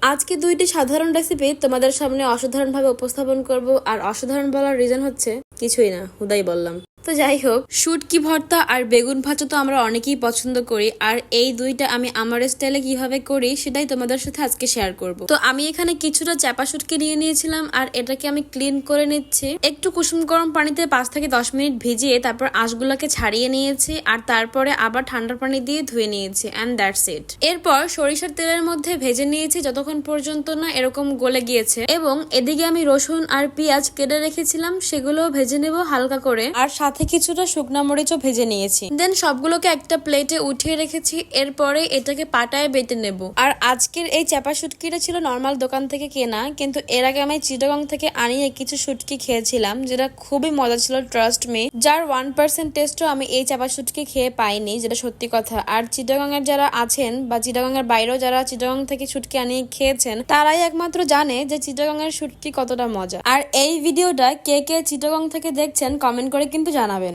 আজকে দুইটি সাধারণ রেসিপি তোমাদের সামনে অসাধারণভাবে উপস্থাপন করব। আর অসাধারণ বলার রিজন হচ্ছে কিছুই না, হুদাই বললাম। তো যাই হোক, শুটকি ভর্তা আর বেগুন ভাজা তো আমরা অনেকেই পছন্দ করি, আর এই দুইটা আমি আমার স্টাইলে কিভাবে করি সেটাই তোমাদের সাথে আজকে শেয়ার করব। তো আমি এখানে কিছুটা চাপা শুটকি নিয়ে নিয়েছিলাম, আর এটাকে আমি ক্লিন করে নিচ্ছি। একটু কুসুম গরম পানিতে 5 থেকে 10 মিনিট ভিজিয়ে তারপর আঁশগুলোকে ছাড়িয়ে নিয়েছি, আর তারপরে আবার ঠান্ডা পানি দিয়ে ধুয়ে নিয়েছি, অ্যান্ড দ্যাটস ইট। এরপর সরিষার তেলের মধ্যে ভেজে নিয়েছি যতক্ষণ পর্যন্ত না এরকম গলে গিয়েছে, এবং এদিকে আমি রসুন আর পেঁয়াজ কেটে রেখেছিলাম, সেগুলো ভেজে নেব হালকা করে, আর সাথে কিছুটা শুকনা মরিচও ভেজে নিয়েছি। দেন সবগুলোকে একটা প্লেটে উঠিয়ে রেখেছি। এরপরে এটাকে পাটায় বেটে নেব। আর আজকের এই চাপা শুটকিটা ছিল নর্মাল দোকান থেকে কেনা, কিন্তু এর আগে আমি চিটাগং থেকে আনিয়ে কিছু শুটকি খেয়েছিলাম, যেটা খুবই মজা ছিল, ট্রাস্ট মি। যার 1% টেস্টও আমি এই চাপা শুটকি খেয়ে পাইনি, যেটা সত্যি কথা। আর চিটাগং এর যারা আছেন বা চিটাগং এর বাইরেও যারা চিটাগং থেকে শুটকি আনিয়ে খেয়েছেন, তারাই একমাত্র জানে যে চিটাগং এর শুটকি কতটা মজা। আর এই ভিডিওটা কে কে চিটাগং থেকে দেখছেন কমেন্ট করে কিন্তু জানাবেন।